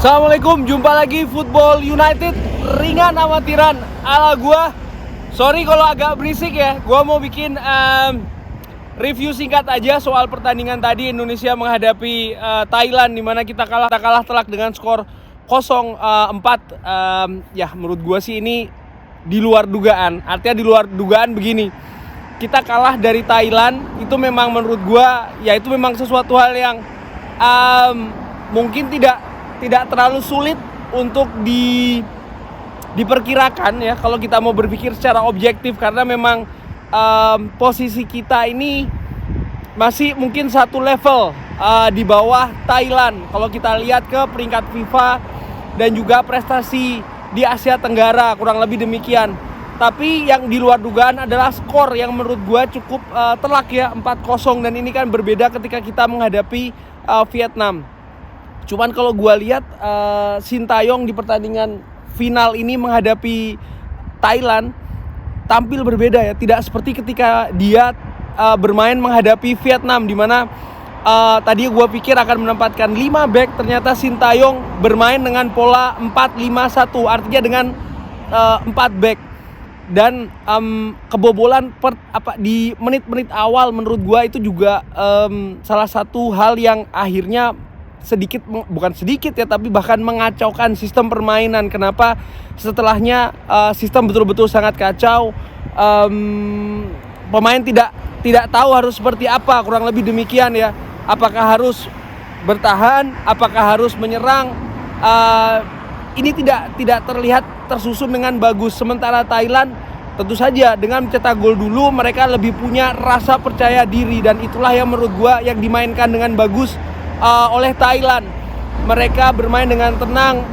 Assalamualaikum, jumpa lagi Football United ringan amatiran ala gua. Sorry kalau agak berisik ya. Gua mau bikin review singkat aja soal pertandingan tadi Indonesia menghadapi Thailand, di mana kita kalah telak dengan skor 0-4. Ya menurut gua sih ini di luar dugaan. Artinya di luar dugaan begini. Kita kalah dari Thailand itu memang menurut gua ya itu memang sesuatu hal yang mungkin tidak terlalu sulit untuk diperkirakan ya kalau kita mau berpikir secara objektif, karena memang posisi kita ini masih mungkin satu level di bawah Thailand kalau kita lihat ke peringkat FIFA dan juga prestasi di Asia Tenggara, kurang lebih demikian. Tapi yang di luar dugaan adalah skor yang menurut gua cukup telak ya, 4-0, dan ini kan berbeda ketika kita menghadapi Vietnam. Cuman kalau gue lihat Sintayong di pertandingan final ini menghadapi Thailand tampil berbeda ya. Tidak seperti ketika dia bermain menghadapi Vietnam, di mana tadi gue pikir akan menempatkan 5 back, ternyata Sintayong bermain dengan pola 4-5-1, artinya dengan 4 back. Dan kebobolan di menit-menit awal menurut gue itu juga salah satu hal yang akhirnya bukan sedikit ya, tapi bahkan mengacaukan sistem permainan. Kenapa? Setelahnya sistem betul-betul sangat kacau. Pemain tidak tahu harus seperti apa, kurang lebih demikian ya. Apakah harus bertahan, apakah harus menyerang? Ini tidak terlihat tersusun dengan bagus. Sementara Thailand tentu saja dengan mencetak gol dulu mereka lebih punya rasa percaya diri, dan itulah yang menurut gua yang dimainkan dengan bagus oleh Thailand. Mereka bermain dengan tenang,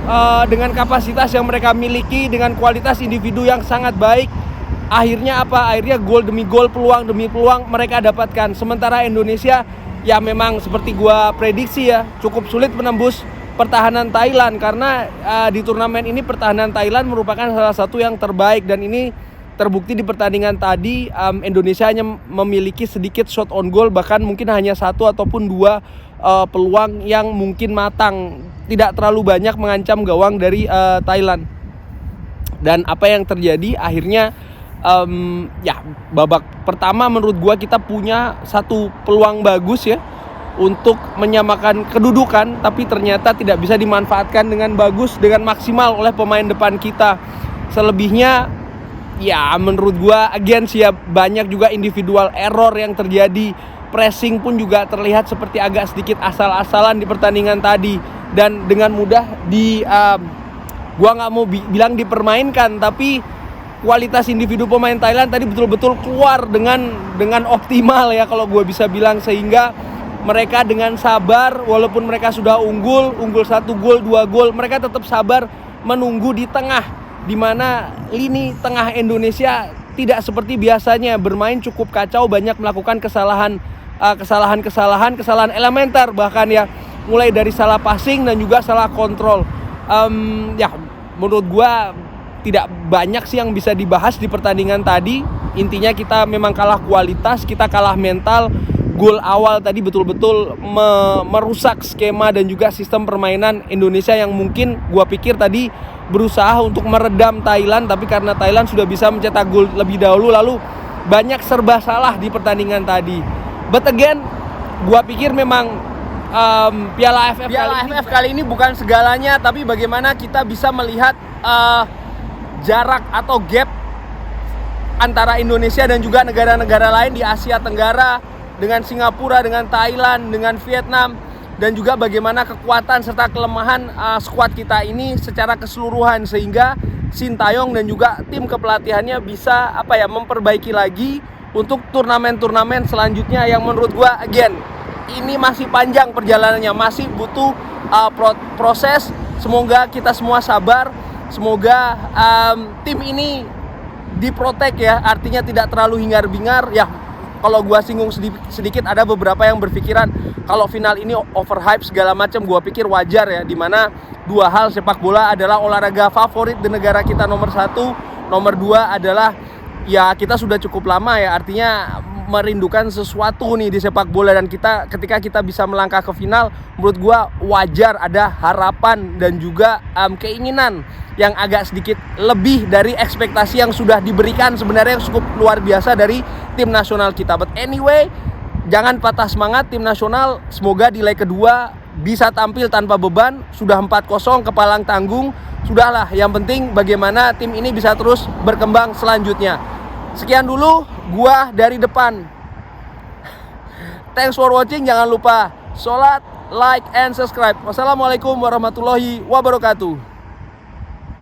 dengan kapasitas yang mereka miliki, dengan kualitas individu yang sangat baik. Akhirnya apa? Akhirnya gol demi gol, peluang demi peluang mereka dapatkan. Sementara Indonesia ya memang seperti gua prediksi ya, cukup sulit menembus pertahanan Thailand, karena di turnamen ini pertahanan Thailand merupakan salah satu yang terbaik, dan ini terbukti di pertandingan tadi. Indonesia hanya memiliki sedikit shot on goal, bahkan mungkin hanya 1 ataupun 2 peluang yang mungkin matang, tidak terlalu banyak mengancam gawang dari Thailand. Dan apa yang terjadi akhirnya ya babak pertama menurut gua kita punya satu peluang bagus ya untuk menyamakan kedudukan, tapi ternyata tidak bisa dimanfaatkan dengan bagus, dengan maksimal oleh pemain depan kita. Selebihnya ya menurut gua against ya banyak juga individual error yang terjadi. Pressing pun juga terlihat seperti agak sedikit asal-asalan di pertandingan tadi, dan dengan mudah gua nggak mau bilang dipermainkan, tapi kualitas individu pemain Thailand tadi betul-betul keluar dengan optimal ya kalau gua bisa bilang, sehingga mereka dengan sabar, walaupun mereka sudah unggul 1 gol 2 gol, mereka tetap sabar menunggu di tengah, di mana lini tengah Indonesia tidak seperti biasanya, bermain cukup kacau, banyak melakukan kesalahan elementer, bahkan ya mulai dari salah passing dan juga salah kontrol. Ya menurut gua tidak banyak sih yang bisa dibahas di pertandingan tadi. Intinya kita memang kalah kualitas, kita kalah mental. Gol awal tadi betul-betul merusak skema dan juga sistem permainan Indonesia, yang mungkin gua pikir tadi berusaha untuk meredam Thailand, tapi karena Thailand sudah bisa mencetak gol lebih dahulu, lalu banyak serba salah di pertandingan tadi. But again, gua pikir memang Piala AFF kali ini bukan segalanya, tapi bagaimana kita bisa melihat jarak atau gap antara Indonesia dan juga negara-negara lain di Asia Tenggara, dengan Singapura, dengan Thailand, dengan Vietnam, dan juga bagaimana kekuatan serta kelemahan skuad kita ini secara keseluruhan, sehingga Sintayong dan juga tim kepelatihannya bisa memperbaiki lagi untuk turnamen-turnamen selanjutnya, yang menurut gua again ini masih panjang perjalanannya, masih butuh proses. Semoga kita semua sabar, semoga tim ini diprotek ya, artinya tidak terlalu hingar-bingar ya. Kalau gua singgung sedikit, ada beberapa yang berpikiran kalau final ini overhype segala macam. Gua pikir wajar ya, dimana 2 hal, sepak bola adalah olahraga favorit di negara kita nomor 1, nomor 2 adalah ya kita sudah cukup lama ya, artinya merindukan sesuatu nih di sepak bola, dan ketika kita bisa melangkah ke final, menurut gua wajar ada harapan dan juga keinginan yang agak sedikit lebih dari ekspektasi yang sudah diberikan sebenarnya, yang cukup luar biasa dari tim nasional kita. But anyway, jangan patah semangat tim nasional, semoga di leg kedua bisa tampil tanpa beban. Sudah 4-0 kepalang tanggung, sudahlah, yang penting bagaimana tim ini bisa terus berkembang selanjutnya. Sekian dulu gua dari depan. Thanks for watching. Jangan lupa sholat, like, and subscribe. Wassalamualaikum warahmatullahi wabarakatuh.